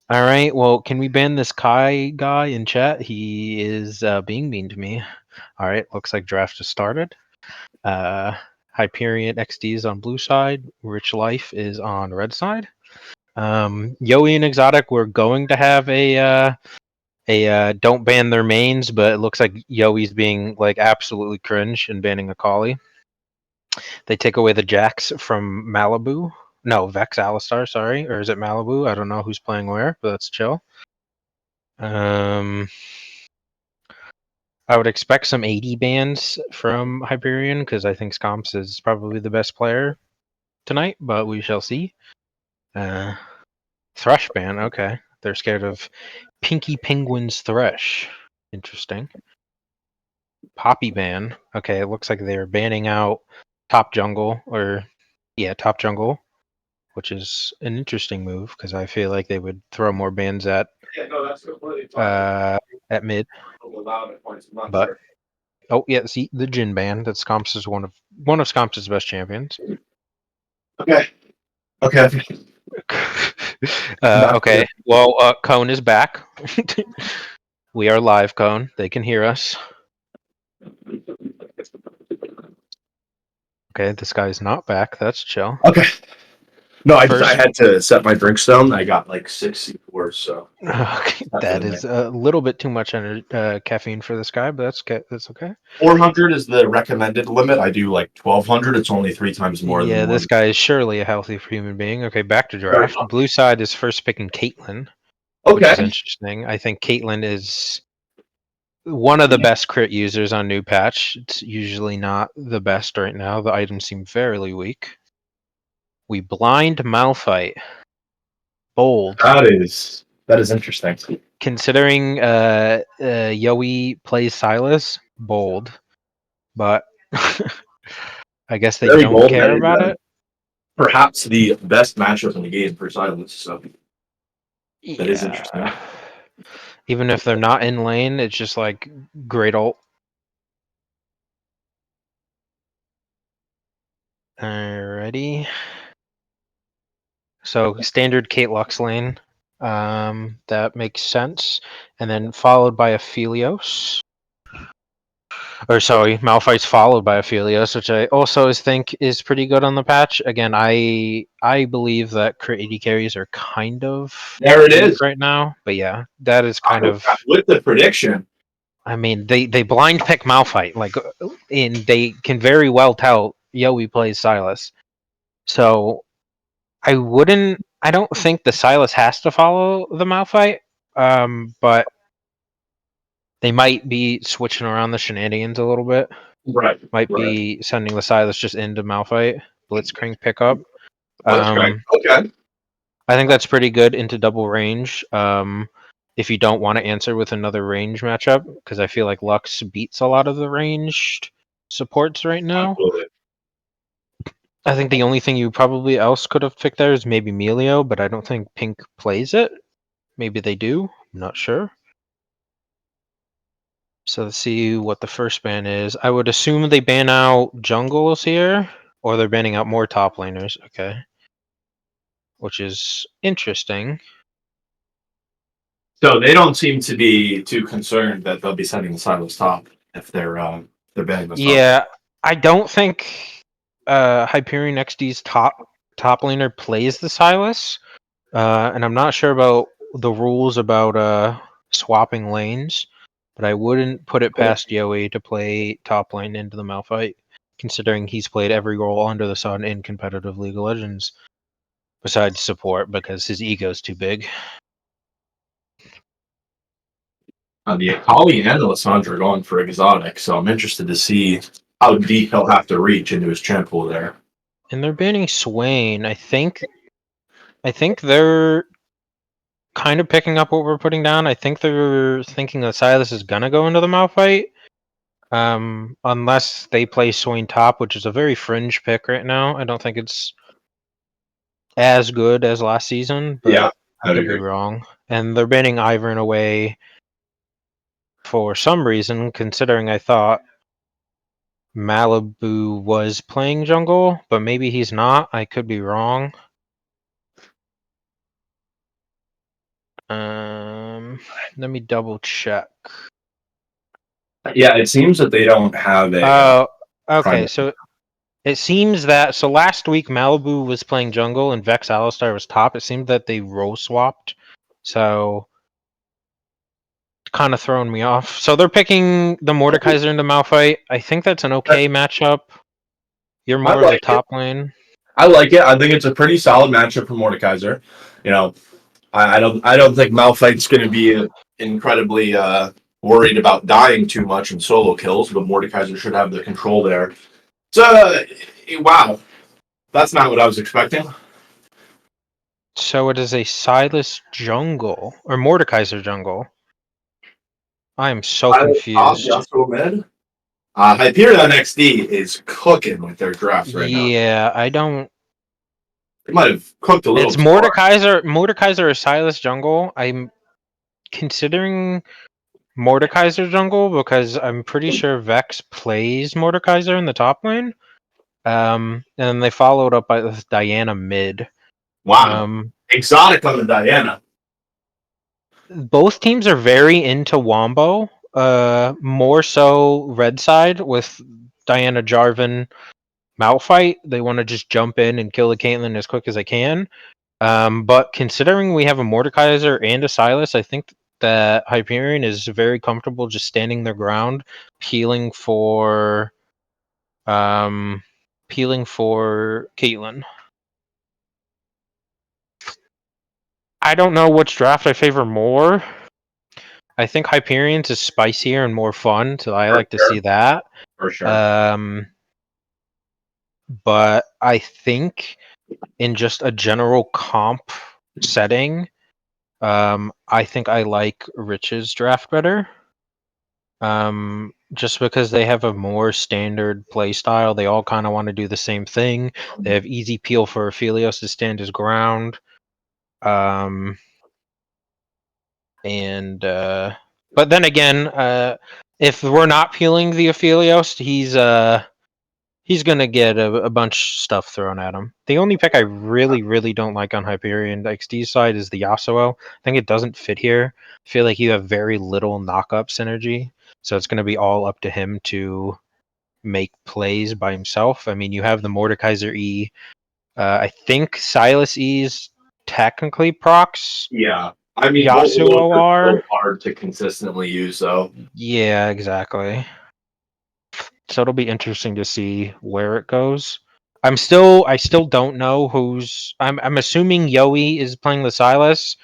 All right. Well, can we ban this Kai guy in chat? He is being mean to me. All right. Looks like draft has started. HyperionXD is on blue side. Rich Life is on red side. Yoey and Exotic, we're going to have a don't ban their mains, but it looks like Yoey's being like absolutely cringe and banning a collie. They take away the Jax from Malibu. No, Vex Alistar, sorry. Or is it Malibu? I don't know who's playing where, but that's chill. I would expect some 80 bans from Hyperion because I think Scomps is probably the best player tonight, but we shall see. Thresh ban, okay. They're scared of Pinky Penguin's Thresh. Interesting. Poppy ban. Okay, it looks like they're banning out top jungle, top jungle, which is an interesting move because I feel like they would throw more bans at mid. But oh yeah, see the Jin ban. That Scomps is one of Scomps' best champions. Okay. Okay. Well, Cone is back. We are live, Cone. They can hear us. Okay, this guy's not back. That's chill. Okay. No, I had to set my drinks down. I got like 6 C4, so that is a little bit too much caffeine for this guy, but that's okay. 400 is the recommended limit. I do like 1200. It's only 3 times more than Yeah, one. this guy is surely a healthy human being. Okay, back to draft. Blue side is first picking Caitlyn, which is interesting. I think Caitlyn is one of the best crit users on new patch. It's usually not the best right now. The items seem fairly weak. We blind Malphite. Bold. That is interesting. Considering Yoey plays Silas, bold. But I guess they don't care about it. Perhaps the best matchup in the game for Silence, so that is interesting. Even if they're not in lane, it's just like great ult. Alrighty. So standard Kate Lux lane. That makes sense. And then followed by Aphelios. Or sorry, Malphite's followed by Aphelios, which I also think is pretty good on the patch. Again, I believe that crit AD carries are kind of there it is right now. But yeah, that is kind of with the prediction. I mean, they blind pick Malphite, and they can very well tell Yoey plays Silas. So I don't think the Silas has to follow the Malphite, but they might be switching around the shenanigans a little bit. Might be sending the Silas just into Malphite, Blitzcrank pickup. Okay. I think that's pretty good into double range. If you don't want to answer with another range matchup, because I feel like Lux beats a lot of the ranged supports right now. Absolutely. I think the only thing you probably else could have picked there is maybe Melio, but I don't think Pink plays it. Maybe they do. I'm not sure. So let's see what the first ban is. I would assume they ban out jungles here, or they're banning out more top laners. Okay. Which is interesting. So they don't seem to be too concerned that they'll be sending the Silas top if they're banning the top. Yeah, I don't think HyperionXD's top laner plays the Silas, and I'm not sure about the rules about swapping lanes, but I wouldn't put it past Yoey to play top lane into the Malphite, considering he's played every role under the sun in competitive League of Legends, besides support, because his ego's too big. The Akali and Alessandra are going for exotic, so I'm interested to see how deep he'll have to reach into his champ pool there. And they're banning Swain. I think they're kind of picking up what we're putting down. I think they're thinking that Silas is gonna go into the Malphite. Unless they play Swain top, which is a very fringe pick right now. I don't think it's as good as last season, but Yeah, I could be wrong. And they're banning Ivern away for some reason, considering I thought Malibu was playing jungle, but maybe he's not. I could be wrong. Let me double check. Yeah, it seems that they don't have a. Okay, primary. so it seems that last week Malibu was playing jungle and Vex Alistar was top. It seemed that they role swapped, so kind of throwing me off. So they're picking the Mordekaiser into Malphite. I think that's an okay matchup. You're more of the top lane. I like it. I think it's a pretty solid matchup for Mordekaiser. You know, I don't think Malphite's going to be incredibly worried about dying too much in solo kills, but Mordekaiser should have the control there. So, wow, that's not what I was expecting. So it is a Silas jungle or Mordekaiser jungle. I am so confused. HyperionXD is cooking with their drafts right now. Yeah, I don't. They might have cooked a little. It's Mordekaiser or Silas jungle. I'm considering Mordekaiser jungle because I'm pretty sure Vex plays Mordekaiser in the top lane. And they followed up by with Diana mid. Wow, exotic on the Diana. Both teams are very into Wombo. More so red side with Diana Jarvan Malphite. They want to just jump in and kill the Caitlyn as quick as they can. But considering we have a Mordekaiser and a Silas, I think that Hyperion is very comfortable just standing their ground, peeling for Caitlyn. I don't know which draft I favor more. I think Hyperion's is spicier and more fun, so I like to see that. For sure. But I think in just a general comp setting, I think I like Rich's draft better. Just because they have a more standard play style, they all kind of want to do the same thing. They have easy peel for Aphelios to stand his ground. But then again, if we're not peeling the Aphelios, he's gonna get a bunch of stuff thrown at him. The only pick I really don't like on Hyperion XD's side is the Yasuo. I think it doesn't fit here. I feel like you have very little knock-up synergy, so it's gonna be all up to him to make plays by himself. I mean, you have the Mordekaiser E. I think Silas E's technically procs. Yeah, I mean, Yasuo are hard to consistently use, though. Yeah, exactly. So it'll be interesting to see where it goes. I still don't know who's. I'm assuming Yoey is playing the Silas.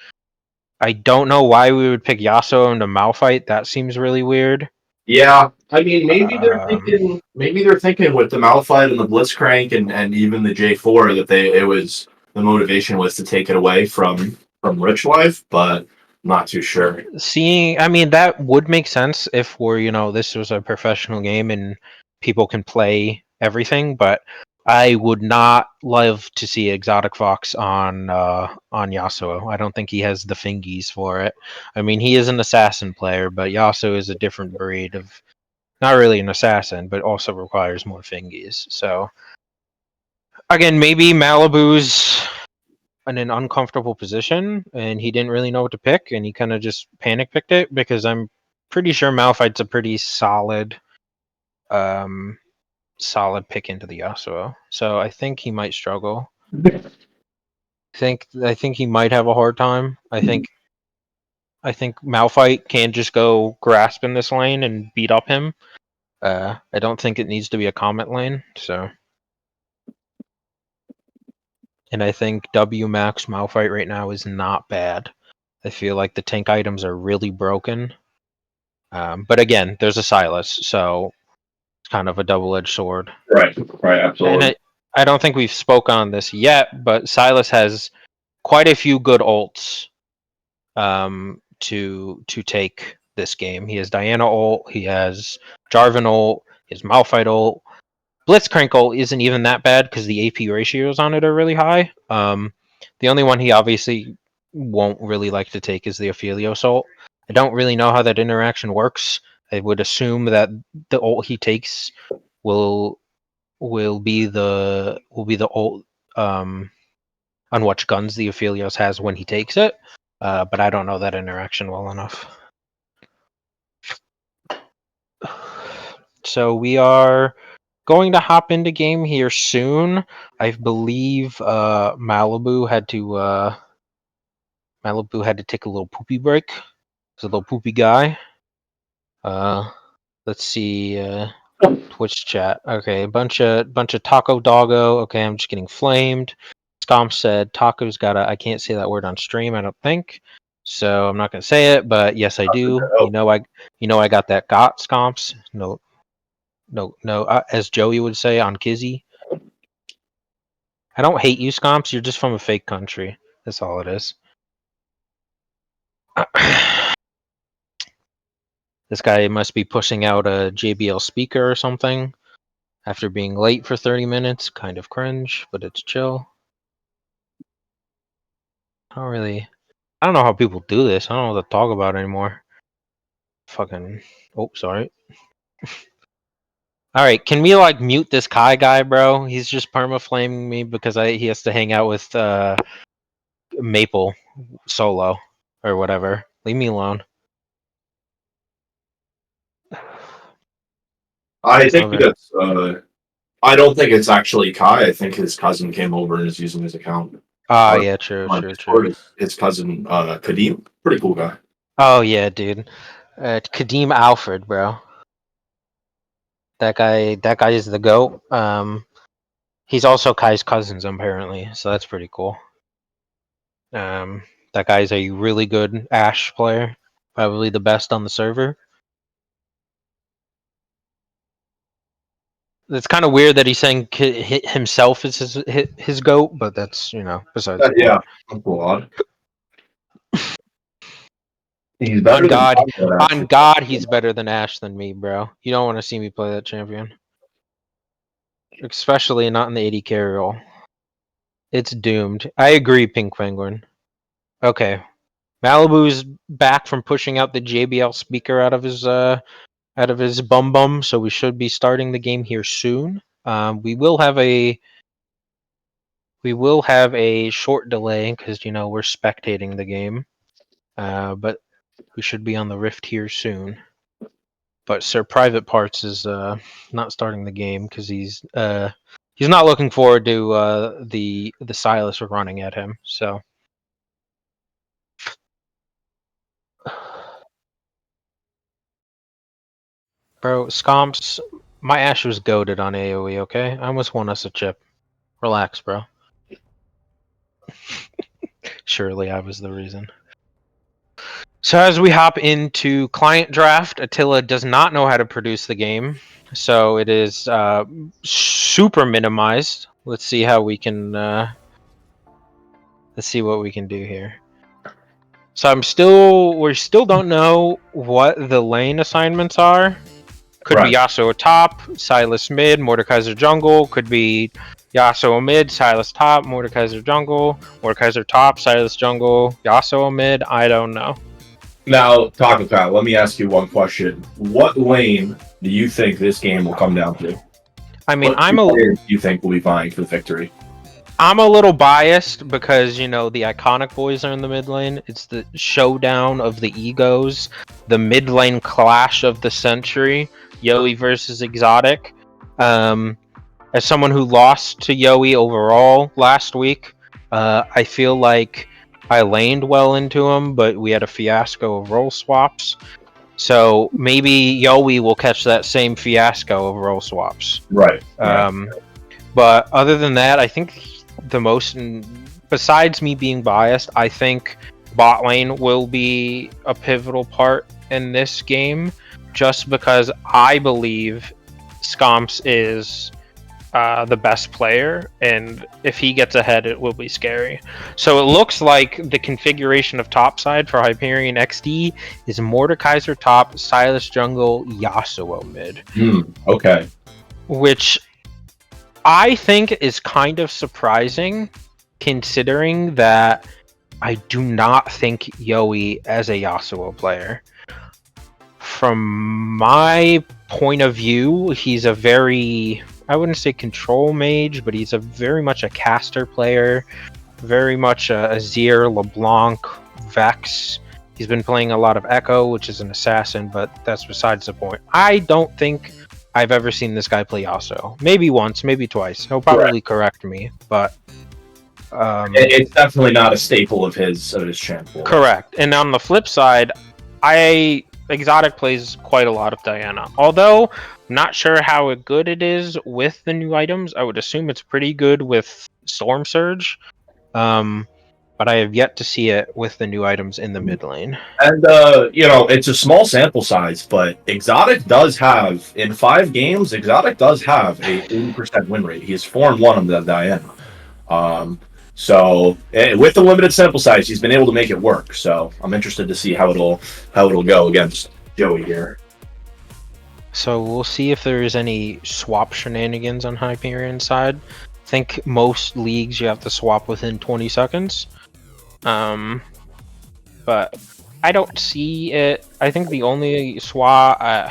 I don't know why we would pick Yasuo into Malphite. That seems really weird. Yeah, I mean, maybe they're thinking. Maybe they're thinking with the Malphite and the Blitzcrank and even the J4 that the motivation was to take it away from Rich Life, but I'm not too sure. I mean, that would make sense if this was a professional game and people can play everything, but I would not love to see Exotic Fox on Yasuo. I don't think he has the fingies for it. I mean, he is an assassin player, but Yasuo is a different breed of not really an assassin, but also requires more fingies. So again, maybe Malibu's in an uncomfortable position and he didn't really know what to pick and he kind of just panic picked it because I'm pretty sure Malphite's a pretty solid pick into the Yasuo. So I think he might struggle. I think he might have a hard time. I think Malphite can just go grasp in this lane and beat up him. I don't think it needs to be a Comet lane, so. And I think W Max Malphite right now is not bad. I feel like the tank items are really broken. But again, there's a Silas, so it's kind of a double-edged sword. Right, absolutely. And I don't think we've spoke on this yet, but Silas has quite a few good ults to take this game. He has Diana ult, he has Jarvan ult, he has Malphite ult. Blitzcrank ult isn't even that bad because the AP ratios on it are really high. The only one he obviously won't really like to take is the Aphelios ult. I don't really know how that interaction works. I would assume that the ult he takes will be the ult on which guns the Aphelios has when he takes it. But I don't know that interaction well enough. So we are going to hop into game here soon. I believe Malibu had to take a little poopy break. He's a little poopy guy. Let's see. Twitch chat. Okay, bunch of taco doggo. Okay, I'm just getting flamed. Scomp said taco's got a. I can't say that word on stream. I don't think. So I'm not gonna say it, but yes, I do. You know, I got that Scomps. No, no. As Joey would say on Kizzy. I don't hate you, Scomps. You're just from a fake country. That's all it is. This guy must be pushing out a JBL speaker or something after being late for 30 minutes. Kind of cringe, but it's chill. I don't know how people do this. I don't know what to talk about anymore. Fucking. Oh, sorry. All right, can we like mute this Kai guy, bro? He's just perma-flaming me because he has to hang out with Maple solo or whatever. Leave me alone. I think that's. I don't think it's actually Kai. I think his cousin came over and is using his account. Yeah, true. His cousin, Kadim, pretty cool guy. Oh yeah, dude. Kadeem Alfred, bro. That guy is the GOAT. He's also Kai's cousins apparently, so that's pretty cool. That guy is a really good Ashe player, probably the best on the server. It's kind of weird that he's saying himself is his GOAT, but that's besides the point. Yeah, that's a lot. He's better on God, he's better than Ashe than me, bro. You don't want to see me play that champion, especially not in the 80 carry role. It's doomed. I agree, Pink Penguin. Okay, Malibu's back from pushing out the JBL speaker out of his bum, so we should be starting the game here soon. We will have a short delay because we're spectating the game, but we should be on the Rift here soon. But Sir Private Parts is not starting the game because he's not looking forward to the Silas running at him. So. Bro, Scomps, my Ashe was goated on AoE, okay? I almost won us a chip. Relax, bro. Surely I was the reason. So as we hop into client draft, Attila does not know how to produce the game. So it is super minimized. Let's see how we can let's see what we can do here. So we still don't know what the lane assignments are. Could be Yasuo top, Silas mid, Mordekaiser jungle. Could be Yasuo mid, Silas top, Mordekaiser jungle. Mordekaiser top, Silas jungle, Yasuo mid. I don't know. Now, Taco Cat, let me ask you one question. What lane do you think this game will come down to? I mean, you think will be vying for the victory? I'm a little biased because, the iconic boys are in the mid lane. It's the showdown of the egos, the mid lane clash of the century, Yoey versus Exotic. As someone who lost to Yoey overall last week, I feel like I laned well into him, but we had a fiasco of role swaps. So maybe Yoey will catch that same fiasco of role swaps. Right. But other than that, I think besides me being biased, I think bot lane will be a pivotal part in this game, just because I believe Scomps is the best player, and if he gets ahead, it will be scary. So it looks like the configuration of topside for HyperionXD is Mordekaiser top, Silas jungle, Yasuo mid. Okay. Which I think is kind of surprising, considering that I do not think Yoey as a Yasuo player. From my point of view, he's a very, I wouldn't say control mage, but he's very much a caster player, very much a Azir, LeBlanc, Vex. He's been playing a lot of Echo, which is an assassin, but that's besides the point. I don't think I've ever seen this guy play Yasuo. Maybe once, maybe twice. He'll probably correct me, but It's definitely not a staple of his champ pool. correct. And on the flip side, Exotic plays quite a lot of Diana. Although not sure how good it is with the new items. I would assume it's pretty good with Storm Surge. But I have yet to see it with the new items in the mid lane. And it's a small sample size, but Exotic does have in 5 games. Exotic does have a 80% win rate. He's 4-1 on the Diana. So with the limited sample size, he's been able to make it work. So I'm interested to see how it'll go against Joey here. So we'll see if there is any swap shenanigans on Hyperion's side. I think most leagues you have to swap within 20 seconds. But I don't see it. I think the only swap, I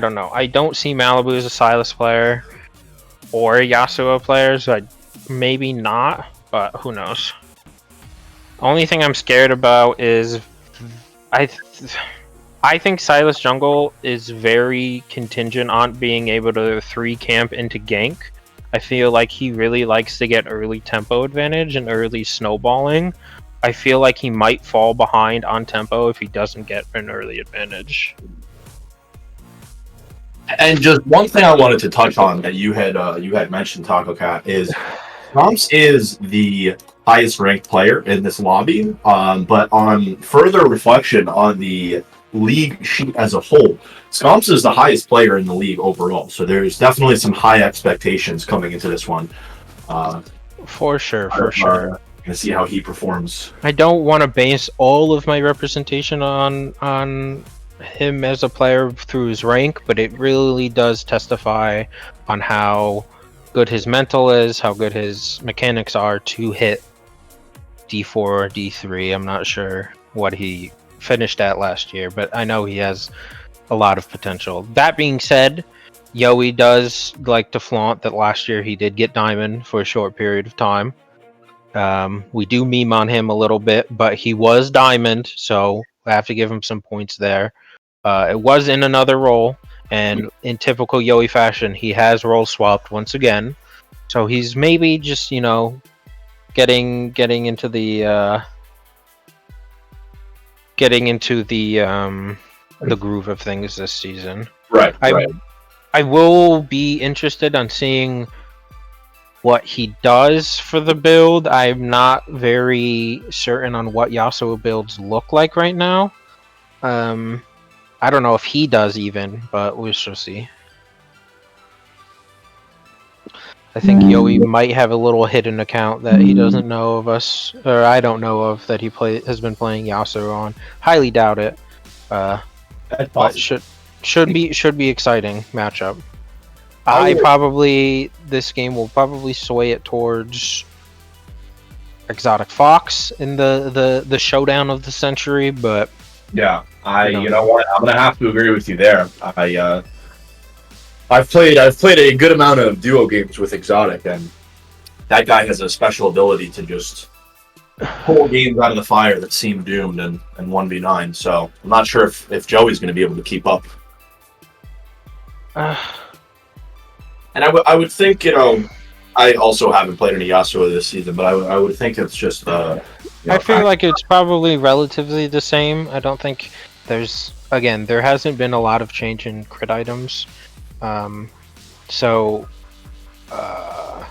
don't know. I don't see Malibu as a Sylas player or a Yasuo player, so maybe not, but who knows. Only thing I'm scared about is I think Sylas jungle is very contingent on being able to 3 camp into gank. I feel like he really likes to get early tempo advantage and early snowballing. I feel like he might fall behind on tempo if he doesn't get an early advantage. And just one thing I wanted to touch on that you had mentioned, Taco Cat, is Stomps is the highest ranked player in this lobby. But on further reflection on the league sheet as a whole, Stomps is the highest player in the league overall. So there's definitely some high expectations coming into this one. For sure. Gonna see how he performs. I don't want to base all of my representation on him as a player through his rank, but it really does testify on how good his mental is, how good his mechanics are to hit D4 or D3. I'm not sure what he finished at last year, but I know he has a lot of potential. That being said, Yoey does like to flaunt that last year he did get Diamond for a short period of time. We do meme on him a little bit, but he was Diamond, so I have to give him some points there. It was in another role, and in typical Yoey fashion, he has role swapped once again. So he's maybe just, getting into the groove of things this season. Right. I will be interested on seeing what he does for the build. I'm not very certain on what Yasuo builds look like right now. I don't know if he does even, but we shall see. I think Yoey might have a little hidden account that he doesn't know of us, or I don't know of, that he has been playing Yasuo on. Highly doubt it. But should be exciting matchup. This game will probably sway it towards Exotic Fox in the showdown of the century, but yeah, you know what, I'm gonna have to agree with you there. I've played a good amount of duo games with Exotic, and that guy has a special ability to just pull games out of the fire that seem doomed and 1v9. So I'm not sure if Joey's going to be able to keep up. And I would think, I also haven't played any Yasuo this season, but I would think it's just. I feel like it's probably relatively the same. I don't think there hasn't been a lot of change in crit items. So a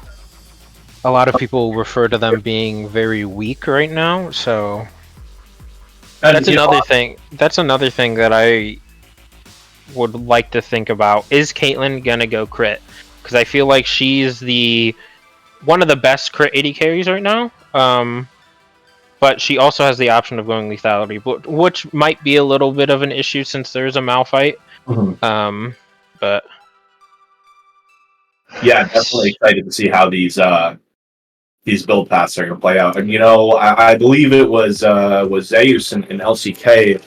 lot of people refer to them being very weak right now. So that's another thing. That's another thing that I would like to think about. Is Caitlyn gonna go crit? Because I feel like she's one of the best crit AD carries right now. But she also has the option of going lethality, which might be a little bit of an issue since there's a Malphite. Mm-hmm. But yeah, definitely excited to see how these build paths are going to play out. And I believe it was Zeus in LCK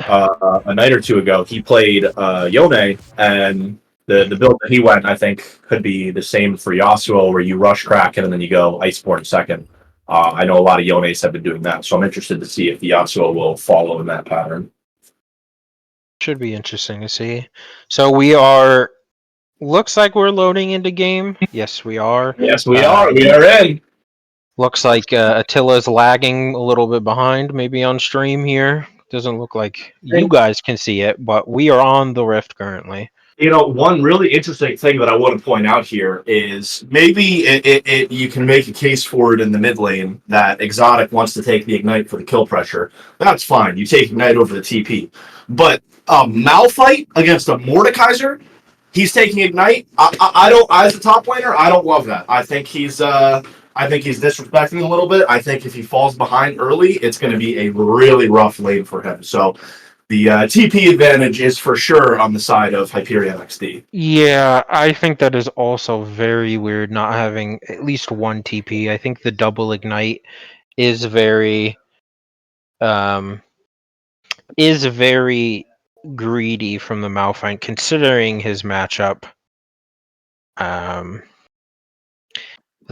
a night or two ago. He played Yone, and the build that he went, I think, could be the same for Yasuo, where you rush Kraken and then you go Iceborne second. I know a lot of Yones have been doing that, so I'm interested to see if the Yasuo will follow in that pattern. Should be interesting to see. So we are Looks like we're loading into game. Yes, we are. Yes, we are. We are in. Looks like Attila's lagging a little bit behind, maybe on stream here. Doesn't look like you guys can see it, but we are on the Rift currently. You know, one really interesting thing that I want to point out here is maybe you can make a case for it in the mid lane that Exotic wants to take the Ignite for the kill pressure. That's fine. You take Ignite over the TP. But a Malphite against a Mordekaiser, he's taking Ignite. I don't, as a top laner, I don't love that. I think he's disrespecting a little bit. I think if he falls behind early, it's going to be a really rough lane for him. So the TP advantage is for sure on the side of HyperionXD. Yeah, I think that is also very weird not having at least one TP. I think the double Ignite is very greedy from the Malphite considering his matchup. It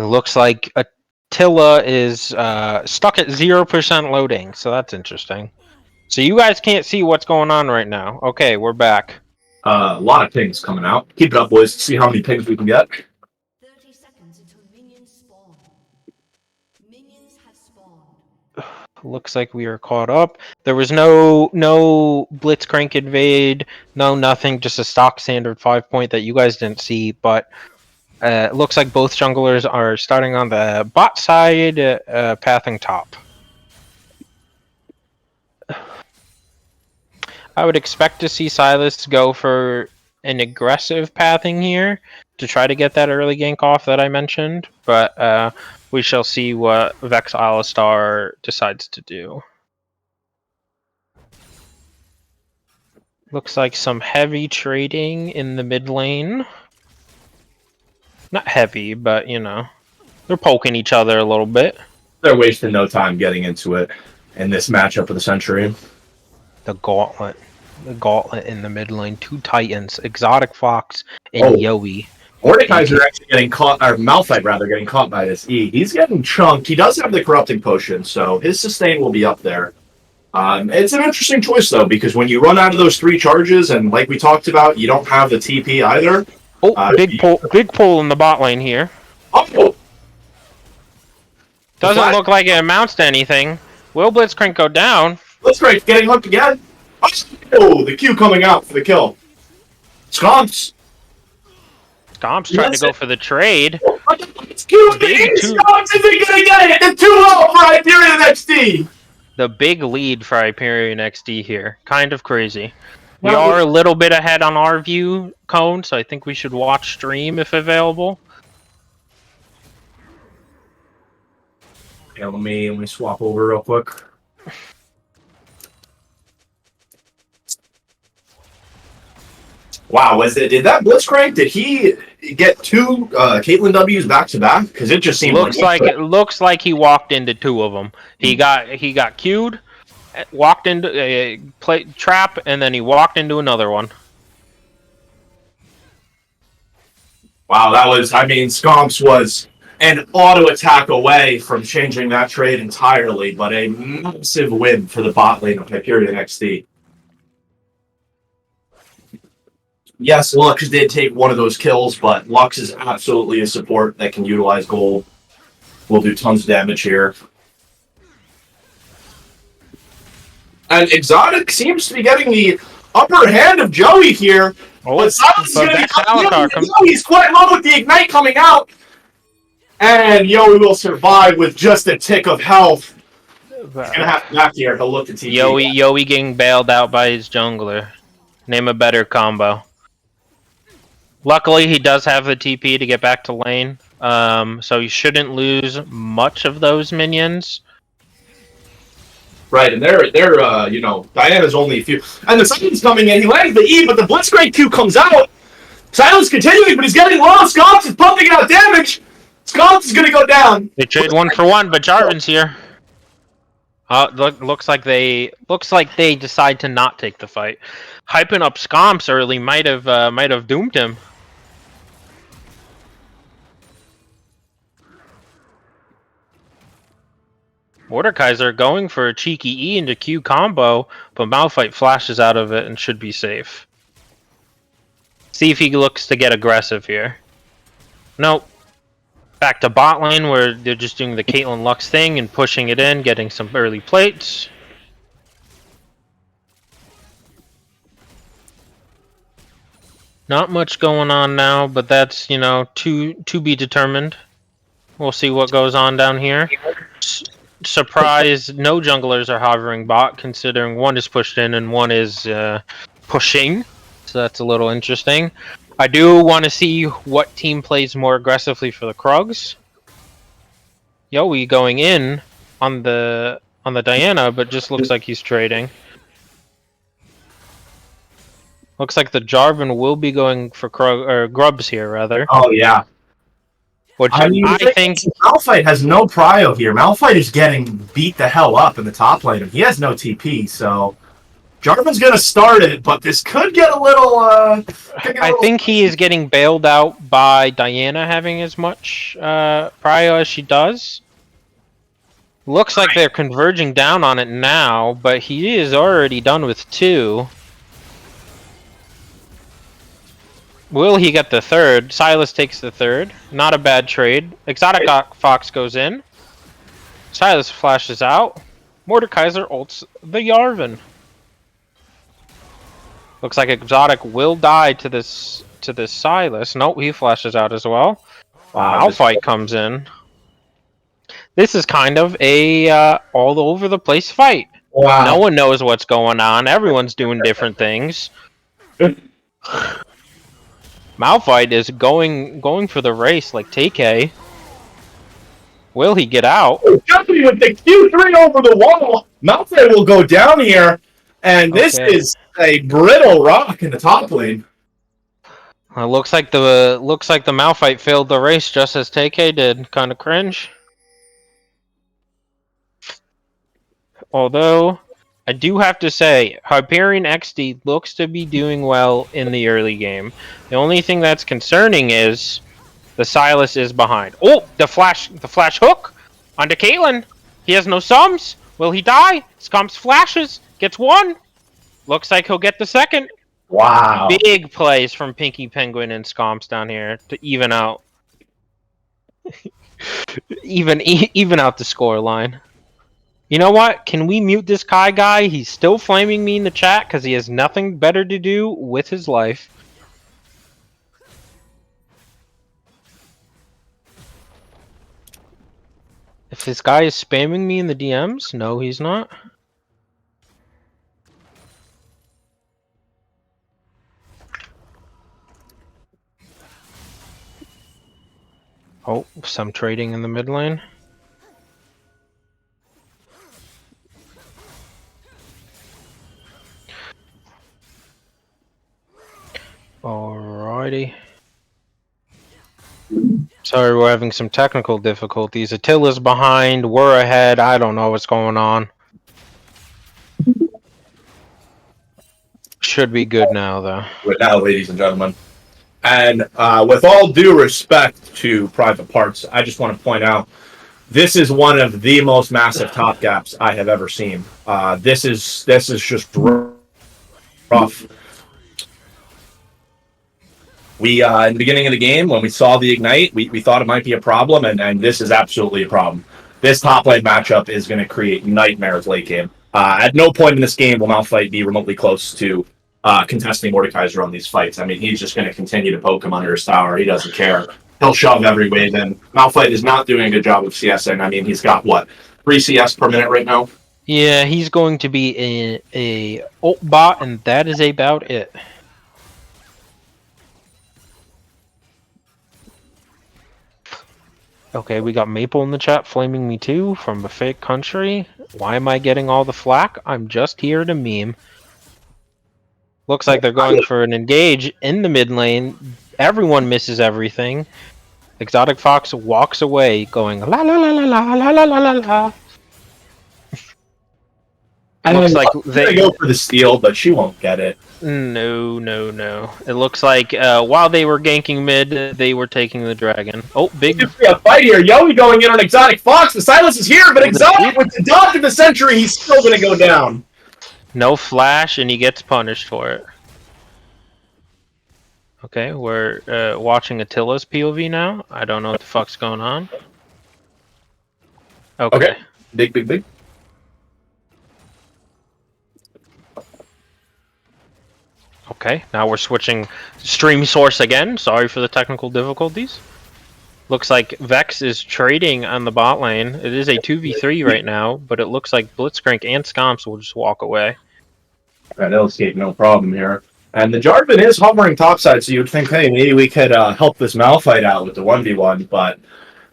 looks like Attila is stuck at 0% loading, so that's interesting. So you guys can't see what's going on right now. Okay, we're back. A lot of pings coming out. Keep it up, boys. See how many pings we can get. 30 seconds until minions spawn. Minions have spawned. Looks like we are caught up. There was no Blitzcrank invade, nothing, just a stock standard 5-point that you guys didn't see, but it looks like both junglers are starting on the bot side, pathing top. I would expect to see Silas go for an aggressive pathing here to try to get that early gank off that I mentioned, but we shall see what Vex Alistar decides to do. Looks like some heavy trading in the mid lane. Not heavy, but you know, they're poking each other a little bit. They're wasting no time getting into it in this matchup of the century. The gauntlet in the mid lane. Two Titans, Exotic Fox and Yowie. Mordekaiser actually getting caught, or Malphite rather, getting caught by this E. He's getting chunked. He does have the Corrupting Potion, so his sustain will be up there. It's an interesting choice, though, because when you run out of those 3 charges, and like we talked about, you don't have the TP either. Oh, big pull in the bot lane here. Oh! Doesn't look like it amounts to anything. Will Blitzcrank go down? Blitzcrank getting hooked again. Oh, the Q coming out for the kill. Scomps. Scomps trying to go for the trade. It's Q. Scomps isn't gonna get it. It's 2-0 for HyperionXD. The big lead for HyperionXD here. Kind of crazy. We are a little bit ahead on our view cone, so I think we should watch stream if available. Yeah, let me swap over real quick. Wow, did that Blitzcrank? Did he get 2 Caitlyn W's back to back? Because it just seemed looks like he walked into 2 of them. He got queued, walked into a trap, and then he walked into another one. Wow, that was, I mean, Scomps was an auto attack away from changing that trade entirely, but a massive win for the bot lane of HyperionXD. Yes, Lux did take one of those kills, but Lux is absolutely a support that can utilize gold. Will do tons of damage here. And Exotic seems to be getting the upper hand of Joey here. Oh, but Silas is going to be coming. He's quite low with the Ignite coming out. And Yowie will survive with just a tick of health. He's going to have to back here. He'll look at TV. Yowie getting bailed out by his jungler. Name a better combo. Luckily, he does have the TP to get back to lane, so he shouldn't lose much of those minions. Right, and they're you know, Diana's only a few. And the Silence coming in, he lands the E, but the Blitzcrank Q comes out. Silence continuing, but he's getting low. Scomps is pumping out damage. Scomps is going to go down. They trade 1 for 1, but Jarvan's here. Looks like they decide to not take the fight. Hyping up Scomps early might have doomed him. Mordekaiser going for a cheeky E into Q combo, but Malphite flashes out of it and should be safe. See if he looks to get aggressive here. Nope. Back to bot lane where they're just doing the Caitlyn Lux thing and pushing it in, getting some early plates. Not much going on now, but that's, you know, to be determined. We'll see what goes on down here. Surprise, no junglers are hovering bot, considering one is pushed in and one is pushing. So that's a little interesting. I do want to see what team plays more aggressively for the Krugs. Yowie going in on the Diana, but just looks like he's trading. Looks like the Jarvan will be going for Grubs here, rather. Oh, yeah. Which I mean, I think Malphite has no prio here. Malphite is getting beat the hell up in the top lane, and he has no TP, so Jarvan's going to start it, but this could get a little... I think he is getting bailed out by Diana having as much prio as she does. Looks like they're converging down on it now, but he is already done with 2. Will he get the 3rd? Silas takes the 3rd. Not a bad trade. Exotic Fox goes in. Silas flashes out. Mordekaiser ults the Yarvin. Looks like Exotic will die to this Silas. Nope, he flashes out as well. Wow, Malphite comes in. This is kind of a all over the place fight. Wow. No one knows what's going on. Everyone's doing different things. Malphite is going for the race like TK. Will he get out? Jumping with the Q3 over the wall. Malphite will go down here, and this is a brittle rock in the top lane. It looks like the Malphite failed the race just as TK did. Kind of cringe. Although, I do have to say, HyperionXD looks to be doing well in the early game. The only thing that's concerning is the Silas is behind. Oh, the flash hook onto Caitlyn. He has no sums. Will he die? Scumps flashes. Gets 1. Looks like he'll get the 2nd. Wow. Big plays from Pinky Penguin and Scomps down here to even out. even out the score line. You know what? Can we mute this Kai guy? He's still flaming me in the chat because he has nothing better to do with his life. If this guy is spamming me in the DMs, no, he's not. Oh, some trading in the mid lane. Alrighty. Sorry, we're having some technical difficulties. Attila's behind, we're ahead, I don't know what's going on. Should be good now, though. Good now, ladies and gentlemen. And with all due respect to Private Parts, I just want to point out, this is one of the most massive top gaps I have ever seen. This is just rough. We, in the beginning of the game, when we saw the Ignite, we thought it might be a problem, and this is absolutely a problem. This top lane matchup is going to create nightmares late game. At no point in this game will Malphite be remotely close to contesting Mordekaiser on these fights. I mean, he's just going to continue to poke him under his tower. He doesn't care. He'll shove every wave in. Malphite is not doing a good job of CSing. I mean, he's got, what, 3 CS per minute right now? Yeah, he's going to be a ult bot, and that is about it. Okay, we got Maple in the chat flaming me too from a fake country. Why am I getting all the flack? I'm just here to meme. Looks like they're going for an engage in the mid lane. Everyone misses everything. Exotic Fox walks away going la la la la la la la la la la. Looks like they go for the steal, but she won't get it. No. It looks like while they were ganking mid, they were taking the dragon. Oh, big a fight here. Yowie going in on Exotic Fox. The Silas is here, but Exotic with the dodge of the century, he's still going to go down. No flash, and he gets punished for it. Okay, we're watching Attila's POV now. I don't know what the fuck's going on. Okay. Big. Okay, now we're switching stream source again. Sorry for the technical difficulties. Looks like Vex is trading on the bot lane. It is a 2v3 right now, but it looks like Blitzcrank and Scomps will just walk away. Right, they'll escape no problem here. And the Jarvan is hovering topside, so you would think, hey, maybe we could help this Malphite out with the 1v1, but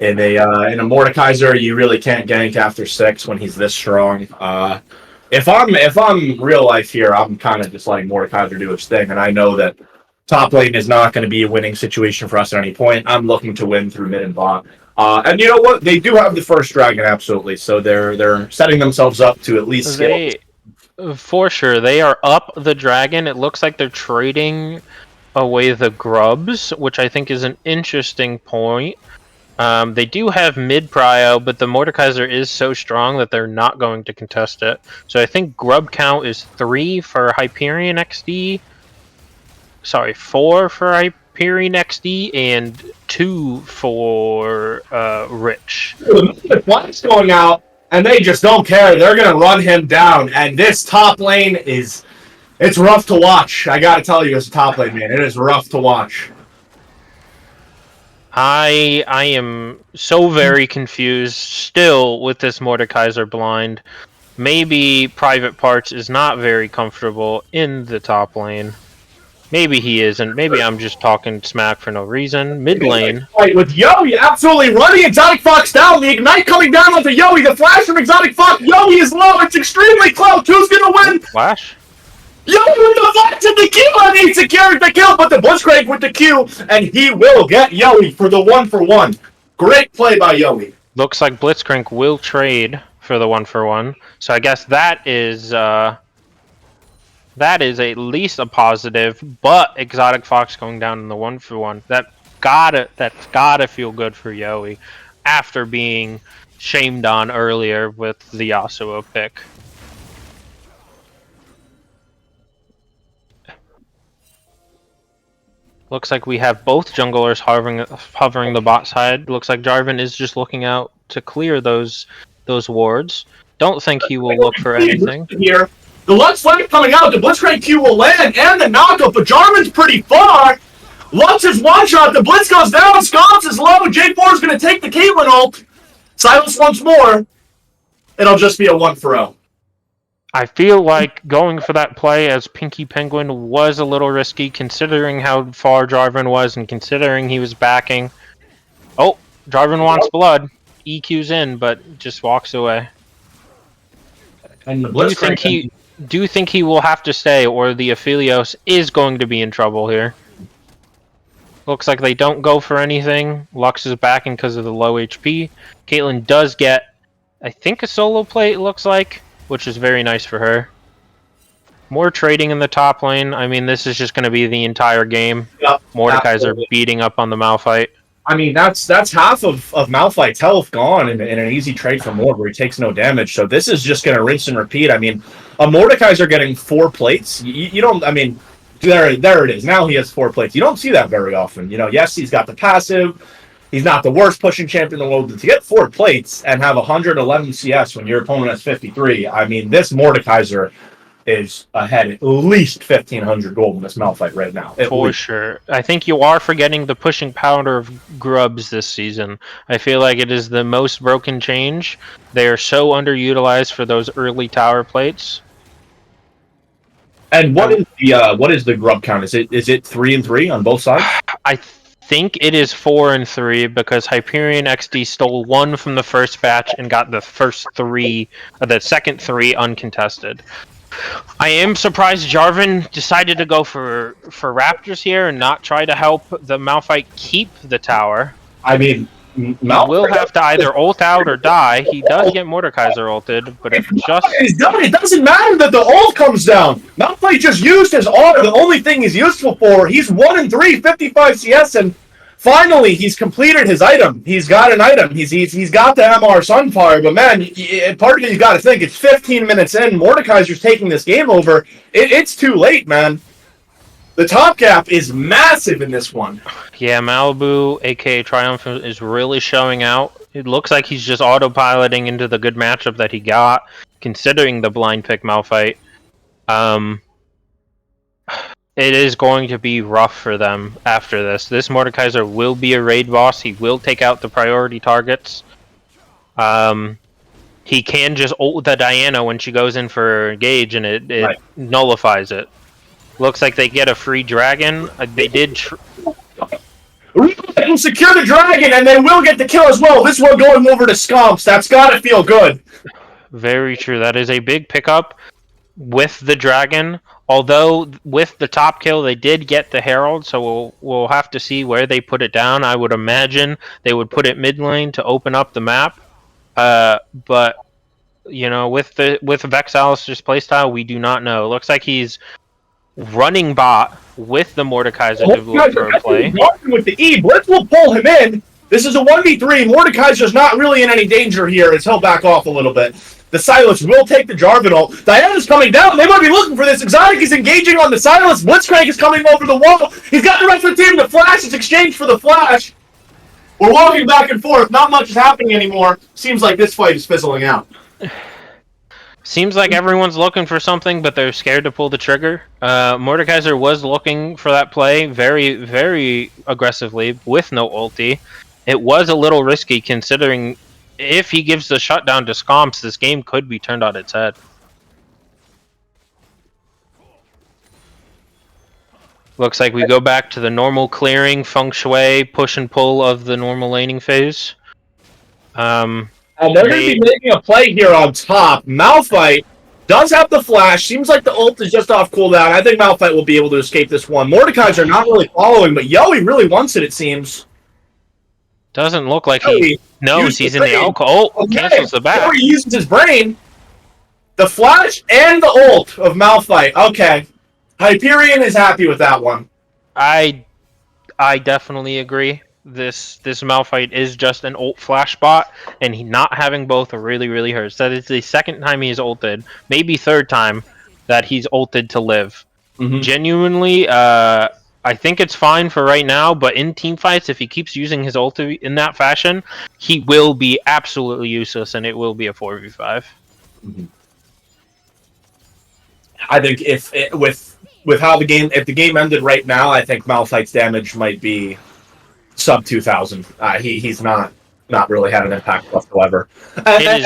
in a Mordekaiser, you really can't gank after 6 when he's this strong. If I'm real life here, I'm kind of just letting Mordekaiser do his thing, and I know that top lane is not going to be a winning situation for us at any point. I'm looking to win through mid and bot. And you know what? They do have the first dragon, absolutely. So they're setting themselves up to at least For sure, they are up the dragon. It looks like they're trading away the grubs, which I think is an interesting point. They do have mid prio, but the Mordekaiser is so strong that they're not going to contest it. So I think grub count is 3 for HyperionXD. Sorry, 4 for HyperionXD and 2 for Rich. What's going out? And they just don't care. They're going to run him down. And this top lane it's rough to watch. I got to tell you, as a top lane man, it is rough to watch. I am so very confused still with this Mordekaiser blind. Maybe Private Parts is not very comfortable in the top lane. Maybe he isn't. Maybe I'm just talking smack for no reason. Mid lane. Right, with Yowie absolutely running Exotic Fox down. The Ignite coming down onto Yowie. The flash from Exotic Fox. Yowie is low. It's extremely close. Who's going to win? Flash? Yowie with the flash and the Q. And he secured the kill. But the Blitzcrank with the Q. And he will get Yowie for the 1-for-1. Great play by Yowie. Looks like Blitzcrank will trade for the 1-for-1. So I guess that is at least a positive, but Exotic Fox going down in the 1-for-1. That's gotta feel good for Yowie after being shamed on earlier with the Yasuo pick. Looks like we have both junglers hovering the bot side. Looks like Jarvan is just looking out to clear those wards. Don't think he will look for anything here. The Lux Flame coming out, the Blitzcrank Q will land, and the knockup, but Jarvan's pretty far. Lux is one-shot, the Blitz goes down, Scomps is low, J4 is going to take the Caitlyn ult. Silence once more. It'll just be a 1-for-0. I feel like going for that play as Pinky Penguin was a little risky, considering how far Jarvan was, and considering he was backing. Oh, Jarvan wants blood. EQ's in, but just walks away. And the Blitzcrank... Do you think he will have to stay, or the Aphelios is going to be in trouble here? Looks like they don't go for anything. Lux is backing because of the low HP. Caitlyn does get, I think, a solo play, it looks like, which is very nice for her. More trading in the top lane. I mean, this is just going to be the entire game. Yep, Mordekaiser beating up on the Malphite. I mean, that's half of Malphite's health gone in an easy trade for Mord where he takes no damage. So this is just going to rinse and repeat. I mean, a Mordekaiser getting 4 plates, you don't, I mean, there it is. Now he has 4 plates. You don't see that very often. You know, yes, he's got the passive. He's not the worst pushing champion in the world. But to get 4 plates and have 111 CS when your opponent has 53, I mean, this Mordekaiser is ahead at least 1,500 gold in this Malphite right now. For sure. I think you are forgetting the pushing power of grubs this season. I feel like it is the most broken change. They are so underutilized for those early tower plates. And what is the grub count? Is it 3 and 3 on both sides? I think it is 4 and 3 because HyperionXD stole 1 from the first batch and got the second 3 uncontested. I am surprised Jarvan decided to go for Raptors here and not try to help the Malphite keep the tower. I mean, Malphite will have to either ult out or die. He does get Mordekaiser ulted, but it just... It doesn't matter that the ult comes down. Malphite just used his ult, the only thing he's useful for. He's 1 and 3, 55 CS, and finally he's completed his item. He's got an item. He's got the MR Sunfire, but man, part of it you got to think, it's 15 minutes in. Mordekaiser's taking this game over. It's too late, man. The top gap is massive in this one. Yeah, Malibu, aka Triumph, is really showing out. It looks like he's just autopiloting into the good matchup that he got, considering the blind pick Malphite. It is going to be rough for them after this. This Mordekaiser will be a raid boss. He will take out the priority targets. He can just ult the Diana when she goes in for engage, and it Right. nullifies it. Looks like they get a free dragon. They did. Will secure the dragon, and they will get the kill as well. This one going over to Scomps. That's gotta feel good. Very true. That is a big pickup with the dragon. Although with the top kill, they did get the Herald, so we'll have to see where they put it down. I would imagine they would put it mid lane to open up the map. But you know, with Vexalis's playstyle, we do not know. It looks like he's running bot with the Mordekaiser to look for a play. With the E, Blitz will pull him in. This is a 1v3. Mordekaiser's not really in any danger here as he'll back off a little bit. The Silas will take the Jarvan ult. Diana's coming down. They might be looking for this. Exotic is engaging on the Silas. Blitzcrank is coming over the wall. He's got the rest of the team. The flash is exchanged for the flash. We're walking back and forth. Not much is happening anymore. Seems like this fight is fizzling out. Seems like everyone's looking for something, but they're scared to pull the trigger. Mordekaiser was looking for that play very, very aggressively with no ulti. It was a little risky considering if he gives the shutdown to Scomps, this game could be turned on its head. Looks like we go back to the normal clearing, feng shui, push and pull of the normal laning phase. And they're going to be making a play here on top. Malphite does have the flash. Seems like the ult is just off cooldown. I think Malphite will be able to escape this one. Mordekaiser not really following, but Yoey really wants it seems. Doesn't look like he knows he's in the alcohol. Oh, okay. Cancels the back. He uses his brain. The flash and the ult of Malphite. Okay. Hyperion is happy with that one. I definitely agree. This Malphite is just an ult flash bot, and he not having both really hurts. That is the second time he's ulted, maybe third time that he's ulted to live. Mm-hmm. Genuinely, I think it's fine for right now, but in team fights, if he keeps using his ulti in that fashion, he will be absolutely useless, and it will be a 4v5. Mm-hmm. I think with how the game, if the game ended right now, I think Malphite's damage might be sub 2,000. He's not really had an impact whatsoever. And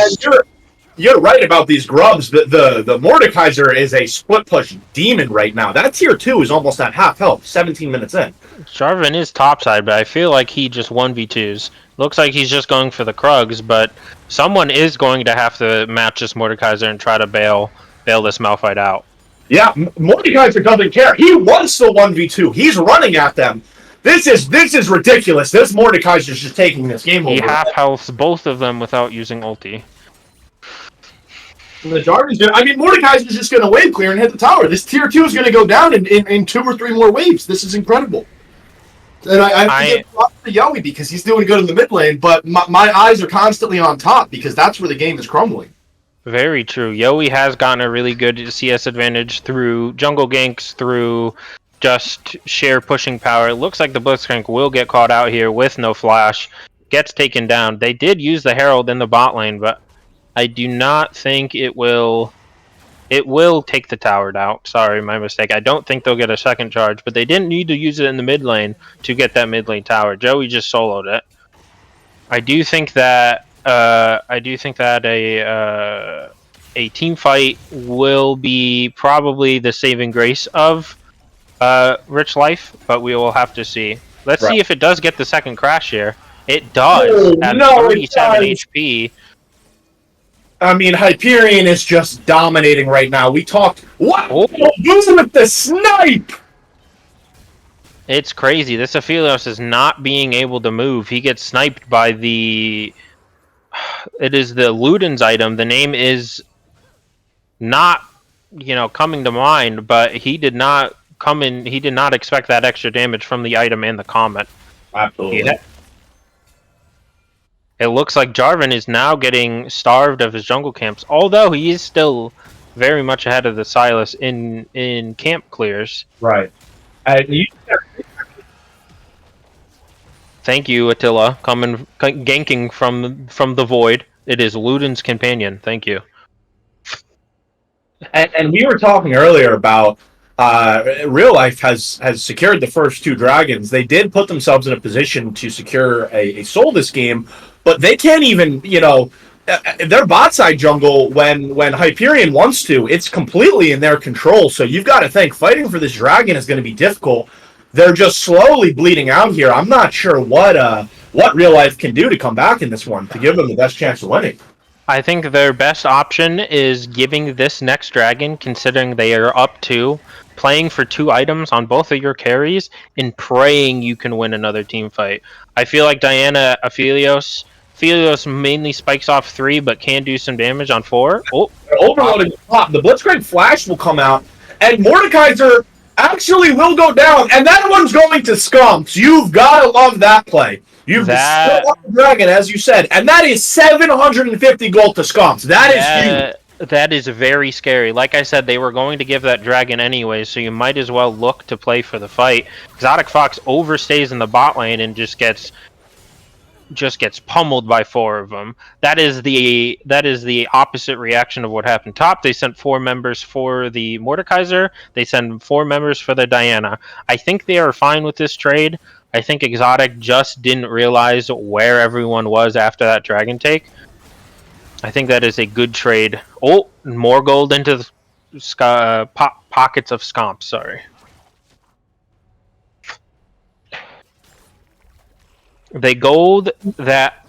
you're right about these grubs. The Mordekaiser is a split push demon right now. That tier 2 is almost at half health, 17 minutes in. Jarvan is topside, but I feel like he just 1v2s. Looks like he's just going for the Krugs, but someone is going to have to match this Mordekaiser and try to bail this Malphite out. Yeah, Mordekaiser doesn't care. He wants the 1v2. He's running at them. This is ridiculous. This Mordekaiser is just taking this game over. He half healths both of them without using ulti. The Jarvan's I mean, Mordekaiser's just going to wave clear and hit the tower. This tier 2 is going to go down in 2 or 3 more waves. This is incredible. And I have to give props to Yoey because he's doing good in the mid lane, but my eyes are constantly on top because that's where the game is crumbling. Very true. Yoey has gotten a really good CS advantage through jungle ganks, through just sheer pushing power. It looks like the Blitzcrank will get caught out here with no flash. Gets taken down. They did use the Herald in the bot lane, but I do not think it will take the tower down. Sorry, my mistake. I don't think they'll get a second charge, but they didn't need to use it in the mid lane to get that mid lane tower. Joey just soloed it. I do think that a team fight will be probably the saving grace of Rich Life, but we will have to see. Let's see if it does get the second crash here. It does at 37 HP. I mean, Hyperion is just dominating right now. We talked... What? Oh. Using with the snipe! It's crazy. This Aphelios is not being able to move. He gets sniped by the... It is the Luden's item. The name is not, coming to mind, but he did not come in... He did not expect that extra damage from the item and the comment. Absolutely. Yeah. It looks like Jarvan is now getting starved of his jungle camps, although he is still very much ahead of the Silas in camp clears. Right. You, Thank you, Attila, ganking from the void. It is Luden's companion. Thank you. and we were talking earlier about real life has secured the first 2 dragons. They did put themselves in a position to secure a soul this game, but they can't even, their bot side jungle when Hyperion wants to, it's completely in their control. So you've got to think fighting for this dragon is going to be difficult. They're just slowly bleeding out here. I'm not sure what real life can do to come back in this one to give them the best chance of winning. I think their best option is giving this next dragon, considering they are up 2, playing for 2 items on both of your carries, and praying you can win another team fight. I feel like Diana Aphelios mainly spikes off 3, but can do some damage on 4. Oh, overloading the top. The Blitzcrank Flash will come out, and Mordekaiser actually will go down, and that one's going to Scumps. You've got to love that play. You've destroyed the dragon, as you said, and that is 750 gold to Scumps. That is huge. That is very scary. Like I said, they were going to give that dragon anyway, so you might as well look to play for the fight. Exotic Fox overstays in the bot lane and just gets pummeled by 4 of them. That is the opposite reaction of what happened top. They sent 4 members for the Mordekaiser. They sent 4 members for the Diana. I think they are fine with this trade. I think Exotic just didn't realize where everyone was after that dragon take. I think that is a good trade. Oh, more gold into the pockets of Scomp, sorry. The gold that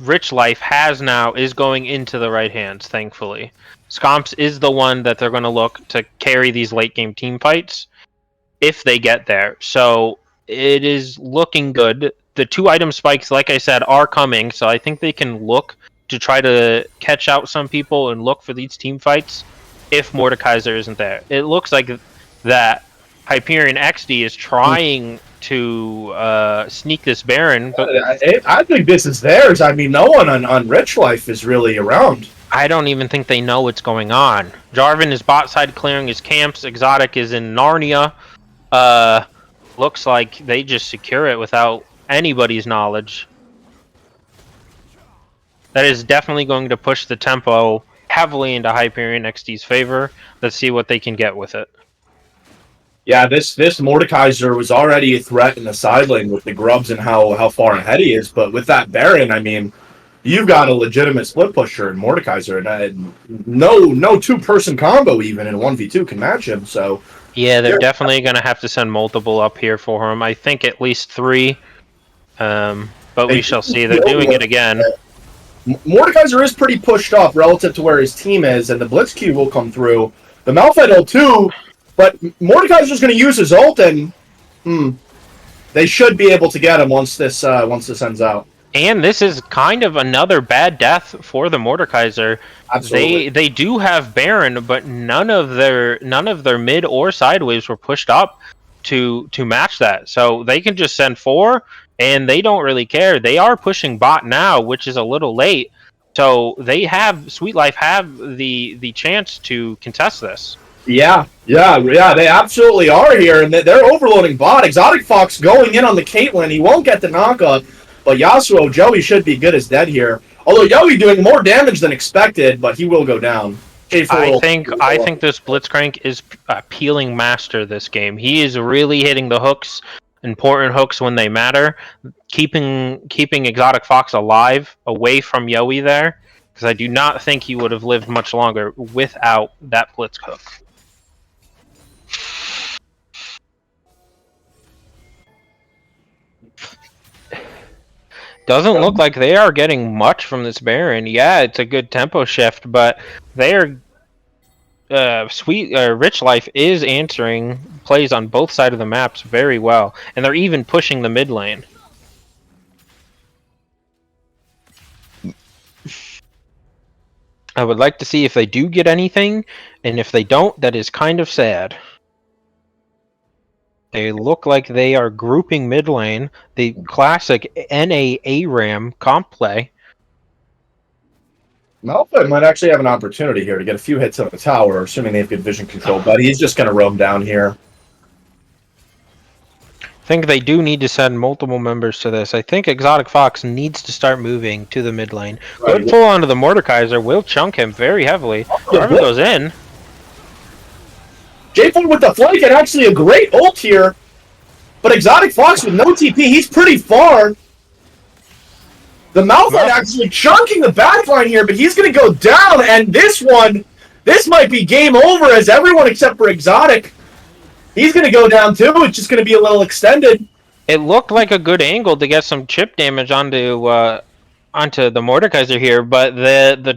Rich Life has now is going into the right hands, thankfully. Scomps is the one that they're going to look to carry these late game team fights if they get there. So it is looking good. The 2 item spikes, like I said, are coming, so I think they can look to try to catch out some people and look for these team fights if Mordekaiser isn't there. It looks like that HyperionXD is trying to sneak this Baron, but I think this is theirs. I mean, no one on Rich Life is really around. I don't even think they know what's going on. Jarvan is bot side clearing his camps. Exotic is in Narnia. Looks like they just secure it without anybody's knowledge. That is definitely going to push the tempo heavily into HyperionXD's favor. Let's see what they can get with it. Yeah, this Mordekaiser was already a threat in the side lane with the grubs and how far ahead he is. But with that Baron, I mean, you've got a legitimate split pusher in Mordekaiser, and no 2-person combo even in 1v2 can match him. So yeah, they're definitely going to have to send multiple up here for him. I think at least 3, but we shall see. They're doing it again. Mordekaiser is pretty pushed up relative to where his team is, and the Blitzcube will come through. The Malphite ult too, but Mordekaiser's going to use his ult, and they should be able to get him once this ends out. And this is kind of another bad death for the Mordekaiser. Absolutely. They do have Baron, but none of their mid or side waves were pushed up to match that. So they can just send 4, and they don't really care. They are pushing bot now, which is a little late. So they have Sweet Life have the chance to contest this. Yeah, they absolutely are here, and they're overloading bot. Exotic Fox going in on the Caitlyn. He won't get the knockup. But Yasuo, Joey should be good as dead here. Although Joey doing more damage than expected, but he will go down. I think this Blitzcrank is a peeling master this game. He is really hitting the hooks, important hooks when they matter, keeping Exotic Fox alive away from Yowie there, because I do not think he would have lived much longer without that Blitz hook. Doesn't look like they are getting much from this Baron. Yeah, it's a good tempo shift, but they are Rich Life is answering plays on both sides of the maps very well, and they're even pushing the mid lane. I would like to see if they do get anything, and if they don't, that is kind of sad. They look like they are grouping mid lane, the classic NA ARAM comp play. Malphite might actually have an opportunity here to get a few hits on the tower, assuming they have good vision control, but he's just going to roam down here. think they do need to send multiple members to this. I think Exotic Fox needs to start moving to the mid lane. Right. Good pull onto the Mordekaiser will chunk him very heavily. the Jarvan whip. goes in. J4 with the flank and actually a great ult here. But Exotic Fox with no TP, he's pretty far. The Malphite actually chunking the backline here, but he's going to go down. And this might be game over as everyone except for Exotic. He's going to go down too. It's just going to be a little extended. It looked like a good angle to get some chip damage onto the Mordekaiser here, but the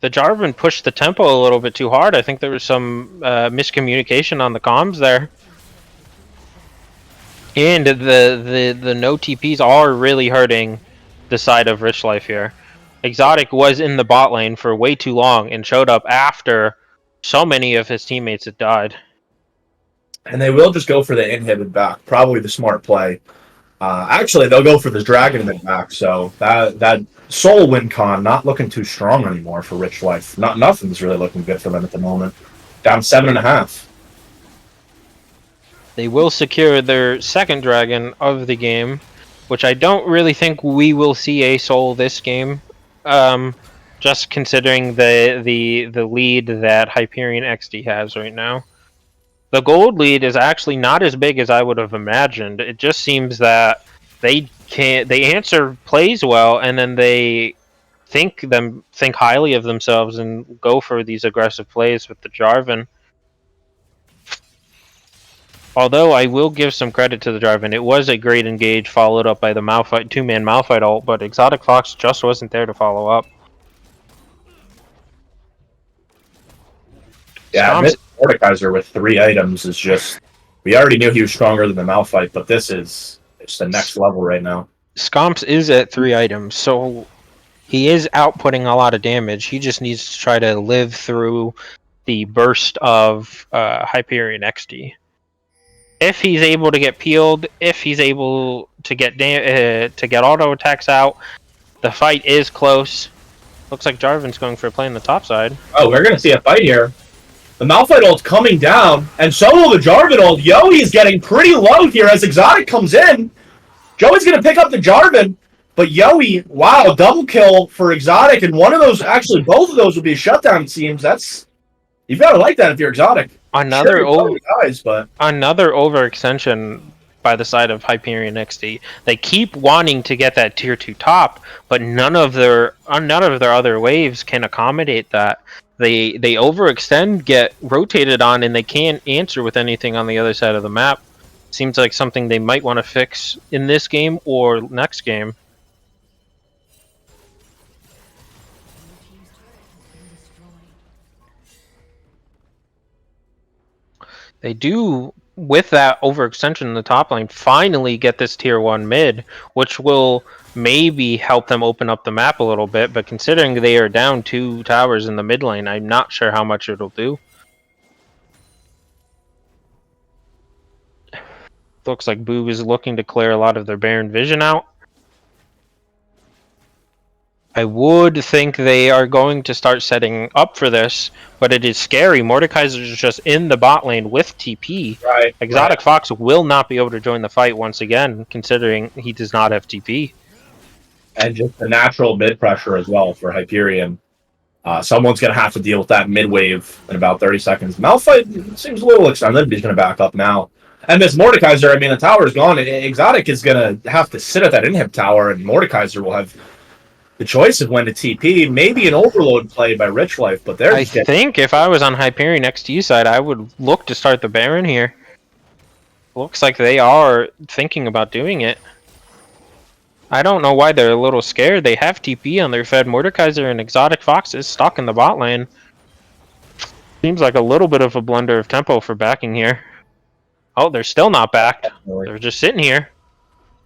Jarvan pushed the tempo a little bit too hard. I think there was some miscommunication on the comms there. And the no TPs are really hurting the side of Rich Life here. Exotic was in the bot lane for way too long and showed up after so many of his teammates had died. And they will just go for the inhibit back. Probably the smart play. Actually, they'll go for the dragon mid back. So that soul win con not looking too strong anymore for Rich Life. Nothing's really looking good for them at the moment. Down 7.5. They will secure their second dragon of the game, which I don't really think we will see a soul this game. Just considering the lead that HyperionXD has right now. The gold lead is actually not as big as I would have imagined. It just seems that they answer plays well, and then they think highly of themselves and go for these aggressive plays with the Jarvan. Although I will give some credit to the Jarvan, it was a great engage followed up by the Malphite, two-man Malphite ult, but Exotic Fox just wasn't there to follow up. Yeah, Mordekaiser with 3 items is just... We already knew he was stronger than the Malphite, but this is it's the next level right now. Scomps is at 3 items, so he is outputting a lot of damage. He just needs to try to live through the burst of HyperionXD. If he's able to get peeled, if he's able to get auto attacks out, the fight is close. Looks like Jarvan's going for a play on the top side. Oh, we're going to see a fight here. The Malphite ult's coming down, and so will the Jarvan ult. Yoey is getting pretty low here as Exotic comes in. Joey's going to pick up the Jarvan, but Yoey, wow, double kill for Exotic, and one of those, actually both of those would be a shutdown, it seems. You've got to like that if you're Exotic. Another another overextension by the side of HyperionXD. They keep wanting to get that tier 2 top, but none of their other waves can accommodate that. They overextend, get rotated on, and they can't answer with anything on the other side of the map. Seems like something they might want to fix in this game or next game. They do, with that overextension in the top lane, finally get this tier 1 mid, which will maybe help them open up the map a little bit, but considering they are down 2 towers in the mid lane, I'm not sure how much it'll do. Looks like Boob is looking to clear a lot of their Baron Vision out. I would think they are going to start setting up for this, but it is scary. Mordekaiser is just in the bot lane with TP. Right. Exotic Fox will not be able to join the fight once again, considering he does not have TP. And just the natural mid pressure as well for Hyperion. Someone's going to have to deal with that mid wave in about 30 seconds. Malphite seems a little extended, but he's going to back up now. And this Mordekaiser, I mean, the tower is gone. Exotic is going to have to sit at that inhib tower, and Mordekaiser will have the choice of when to TP. Maybe an overload play by Rich Life, but I think if I was on HyperionXD side, I would look to start the Baron here. Looks like they are thinking about doing it. I don't know why they're a little scared. They have TP on their fed. Mordekaiser and Exotic Fox is stuck in the bot lane. Seems like a little bit of a blunder of tempo for backing here. Oh, they're still not backed. They're just sitting here.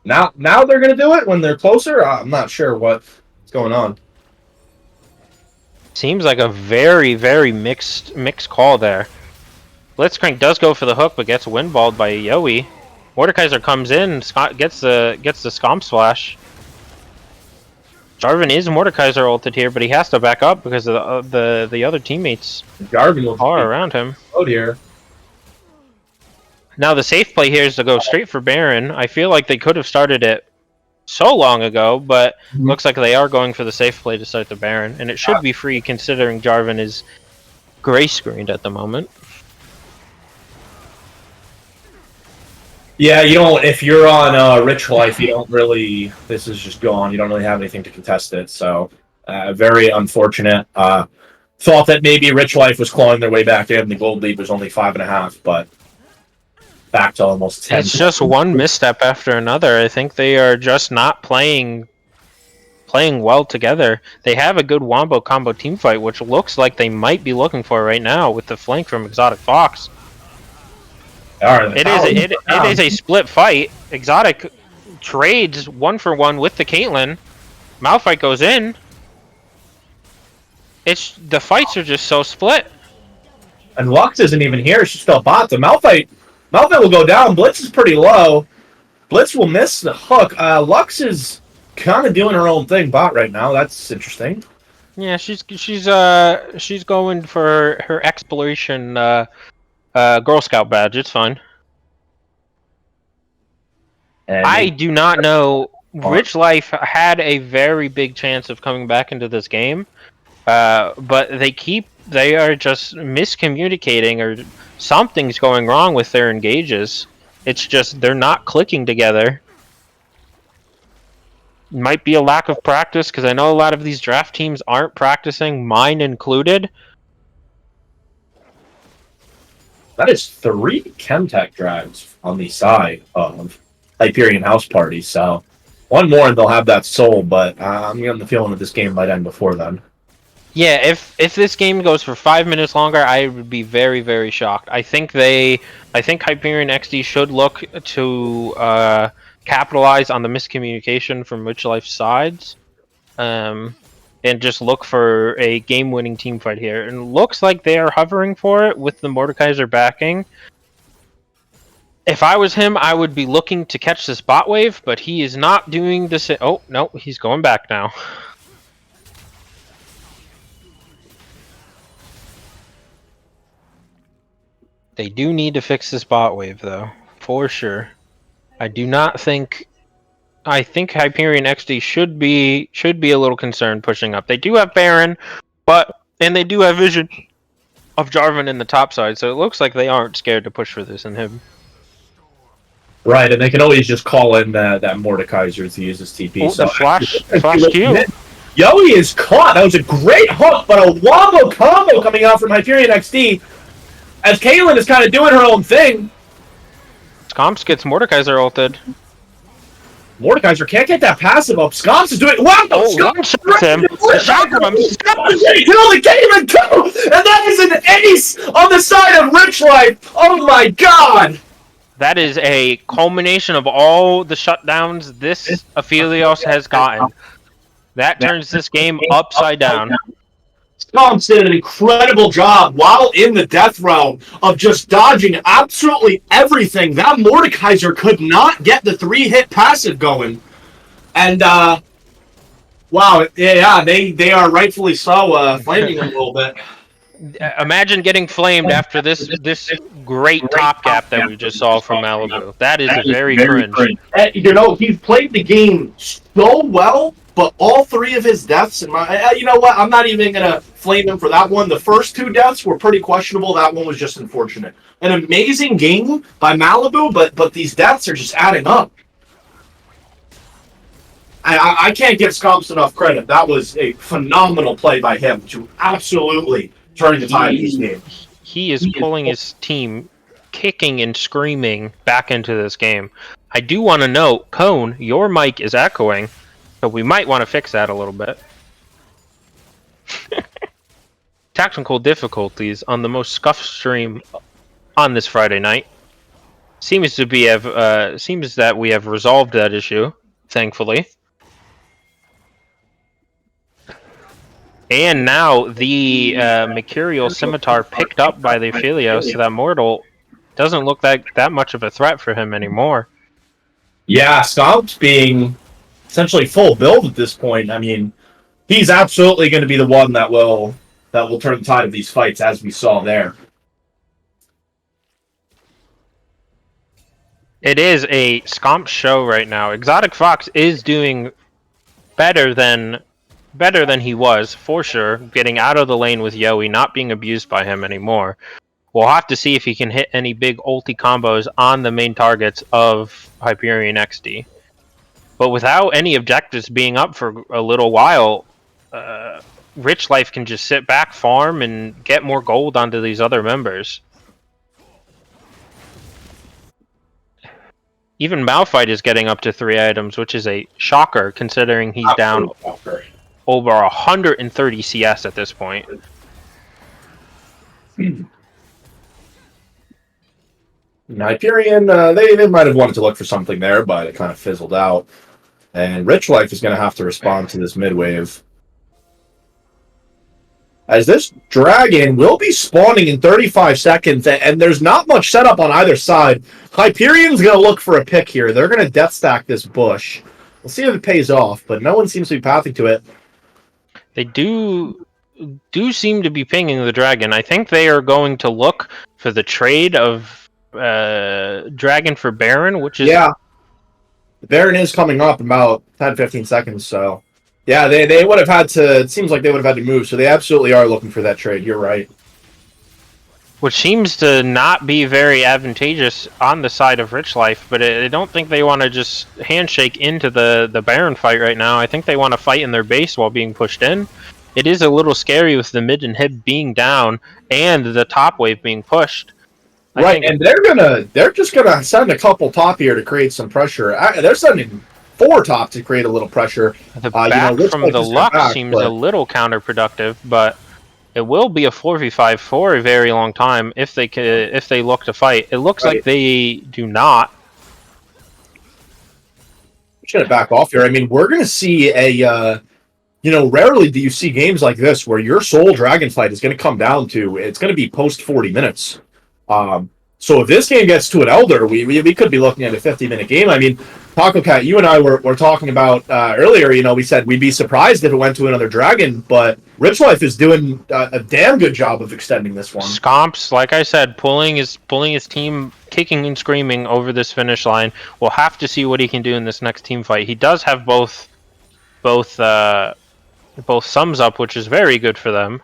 Now they're going to do it when they're closer? I'm not sure what's going on. Seems like a very, very mixed call there. Blitzcrank does go for the hook, but gets windballed by Yoey. Mordekaiser comes in, gets the Scomp Splash. Jarvan is Mordekaiser ulted here, but he has to back up because of the other teammates Jarvan are around him. Out here. Now the safe play here is to go straight for Baron. I feel like they could have started it so long ago, but looks like they are going for the safe play to start the Baron, and it should be free considering Jarvan is gray screened at the moment. Yeah, you don't. If you're on Rich Life, you don't really. This is just gone. You don't really have anything to contest it. So, very unfortunate. Thought that maybe Rich Life was clawing their way back in. The gold lead was only 5.5, but back to almost 10. It's just one misstep after another. I think they are just not playing well together. They have a good wombo combo team fight, which looks like they might be looking for right now with the flank from Exotic Fox. It is a split fight. Exotic trades 1-for-1 with the Caitlyn. Malphite goes in. The fights are just so split. And Lux isn't even here. She's still bot. The Malphite will go down. Blitz is pretty low. Blitz will miss the hook. Lux is kind of doing her own thing bot right now. That's interesting. Yeah, she's going for her exploration Girl Scout badge. It's fine. And I do not know. Rich Life had a very big chance of coming back into this game, but they are just miscommunicating, or something's going wrong with their engages. It's just they're not clicking together. Might be a lack of practice, because I know a lot of these draft teams aren't practicing, mine included. That is 3 Chemtech drives on the side of Hyperion Houseparty, so one more and they'll have that sold, but I'm getting the feeling that this game might end before then. Yeah, if this game goes for 5 minutes longer, I would be very, very shocked. I think HyperionXD should look to capitalize on the miscommunication from Rich Life's sides, and just look for a game-winning team fight here. And it looks like they are hovering for it with the Mordekaiser backing. If I was him, I would be looking to catch this bot wave, but he is not doing this. Oh, no, he's going back now. They do need to fix this bot wave, though, for sure. I think HyperionXD should be a little concerned pushing up. They do have Baron, and they do have vision of Jarvan in the top side, so it looks like they aren't scared to push for this in him. Right, and they can always just call in that Mordekaiser to use his TP. Oh, so the flash Q. Yoey is caught. That was a great hook, but a wombo combo coming out from HyperionXD. As Caitlyn is kind of doing her own thing. Scomps gets Mordekaiser ulted. Mordekaiser can't get that passive up. Scomps is doing wow! One-shots him. He killed the Caitlyn too! And that is an ace on the side of Rich Life! Oh my god! That is a culmination of all the shutdowns this Aphelios has gotten. That turns this game upside down. Scomps did an incredible job while in the death realm of just dodging absolutely everything. That Mordekaiser could not get the 3-hit passive going. And, wow, yeah, they are rightfully so flaming a little bit. Imagine getting flamed after this great top gap that we just saw from Malibu. That is very cringe. You know, he's played the game so well, but all 3 of his deaths, you know what, I'm not even going to flame him for that one. The first 2 deaths were pretty questionable. That one was just unfortunate. An amazing game by Malibu, but these deaths are just adding up. I can't give Scomps enough credit. That was a phenomenal play by him to absolutely turn the tide of this game. He is pulling his team, kicking and screaming back into this game. I do want to note, Cone, your mic is echoing, so we might want to fix that a little bit. Technical difficulties on the most scuffed stream on this Friday night. Seems that we have resolved that issue, thankfully. And now the Mercurial Scimitar picked up by the Aphelios, so that Mortal doesn't look like that much of a threat for him anymore. Yeah, Scomps being essentially full build at this point. I mean, he's absolutely going to be the one that will turn the tide of these fights, as we saw there. It is a scomp show right now. Exotic Fox is doing better than he was, for sure, getting out of the lane with Yowie, not being abused by him anymore. We'll have to see if he can hit any big ulti combos on the main targets of HyperionXD. But without any objectives being up for a little while, Rich Life can just sit back, farm, and get more gold onto these other members. Even Malphite is getting up to 3 items, which is a shocker considering he's down over 130 CS at this point. Hyperion, they might have wanted to look for something there, but it kind of fizzled out. And Rich Life is going to have to respond to this mid wave. As this dragon will be spawning in 35 seconds, and there's not much setup on either side. Hyperion's going to look for a pick here. They're going to death stack this bush. We'll see if it pays off, but no one seems to be pathing to it. They do seem to be pinging the dragon. I think they are going to look for the trade of dragon for Baron, which is... Yeah. The Baron is coming up in about 10-15 seconds, so... Yeah, they would have had to... It seems like they would have had to move, so they absolutely are looking for that trade. You're right. Which seems to not be very advantageous on the side of Rich Life, but I don't think they want to just handshake into the Baron fight right now. I think they want to fight in their base while being pushed in. It is a little scary with the mid and hib being down and the top wave being pushed. Right, and they're just gonna send a couple top here to create some pressure. They're sending 4 top to create a little pressure. The back from the Lux seems a little counterproductive, but it will be a 4v5 for a very long time if they look to fight. It looks like they do not. I'm just gonna back off here. I mean, we're gonna see a rarely do you see games like this where your sole dragon fight is gonna come down to it's gonna be post 40 minutes. So if this game gets to an elder, we could be looking at a 50-minute game. I mean, Taco Cat, you and I were talking about earlier, we said we'd be surprised if it went to another dragon, but Rich Life is doing a damn good job of extending this one. Scomps, like I said, pulling his team, kicking and screaming over this finish line. We'll have to see what he can do in this next team fight. He does have both thumbs up, which is very good for them.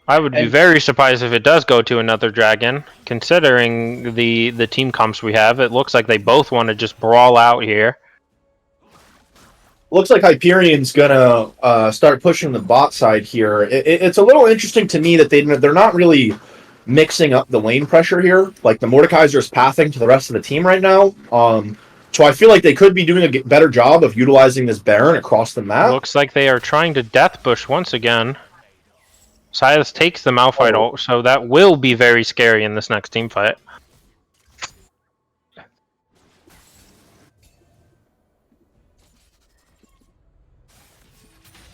I would be very surprised if it does go to another dragon, considering the team comps we have. It looks like they both want to just brawl out here. Looks like Hyperion's gonna start pushing the bot side here. It's a little interesting to me that they're not really mixing up the lane pressure here. Like the Mordekaiser is pathing to the rest of the team right now. So I feel like they could be doing a better job of utilizing this Baron across the map. Looks like they are trying to death bush once again. Silas takes the Malphite ult, so that will be very scary in this next team fight.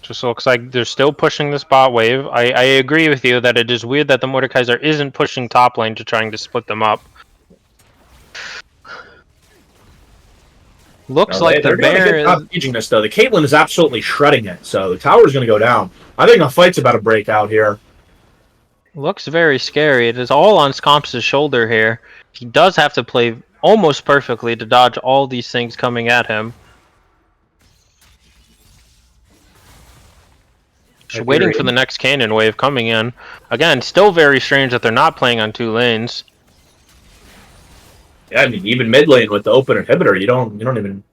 Just looks like they're still pushing this bot wave. I agree with you that it is weird that the Mordekaiser isn't pushing top lane to trying to split them up. Looks like the Baron is sieging this though. The Caitlyn is absolutely shredding it, so the tower is going to go down. I think a fight's about to break out here. Looks very scary. It is all on Scomps' shoulder here. He does have to play almost perfectly to dodge all these things coming at him. Just waiting for the next cannon wave coming in. Again, still very strange that they're not playing on 2 lanes. Yeah, I mean, even mid lane with the open inhibitor, you don't even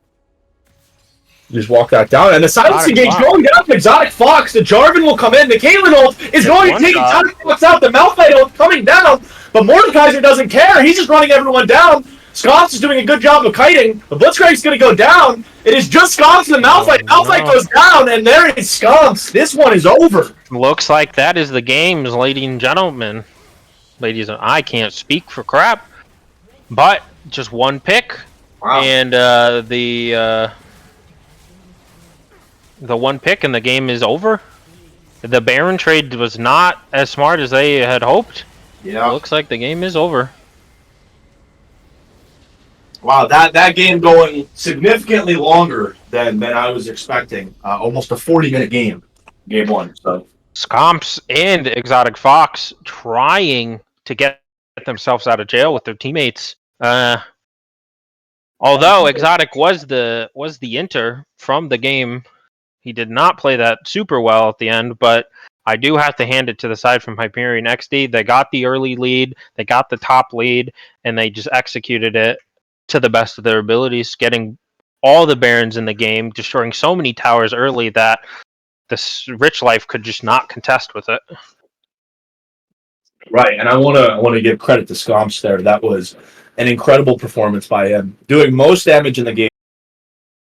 just walk that down. And the silencing gauge going down from Exotic Fox. The Jarvan will come in. The Caitlyn ult is going to take Exotic Fox out. The Malphite ult coming down. But Mordekaiser doesn't care. He's just running everyone down. Scomps is doing a good job of kiting. The Blitzcrank's going to go down. It is just Scomps and the Malphite. Malphite goes down, and there is Scomps. This one is over. Looks like that is the games, ladies and gentlemen. Ladies, I can't speak for crap. But just one pick, and the one pick, and the game is over. The Baron trade was not as smart as they had hoped. Yeah, looks like the game is over. Wow, that game going significantly longer than I was expecting. Almost a 40-minute game 1. So Scomps and Exotic Fox trying to get themselves out of jail with their teammates. Although Exotic was the inter from the game, he did not play that super well at the end, but I do have to hand it to the side from HyperionXD. They got the early lead, they got the top lead, and they just executed it to the best of their abilities, getting all the Barons in the game, destroying so many towers early that this Rich Life could just not contest with it. Right, and I want to give credit to Scomps there. That was an incredible performance by him, doing most damage in the game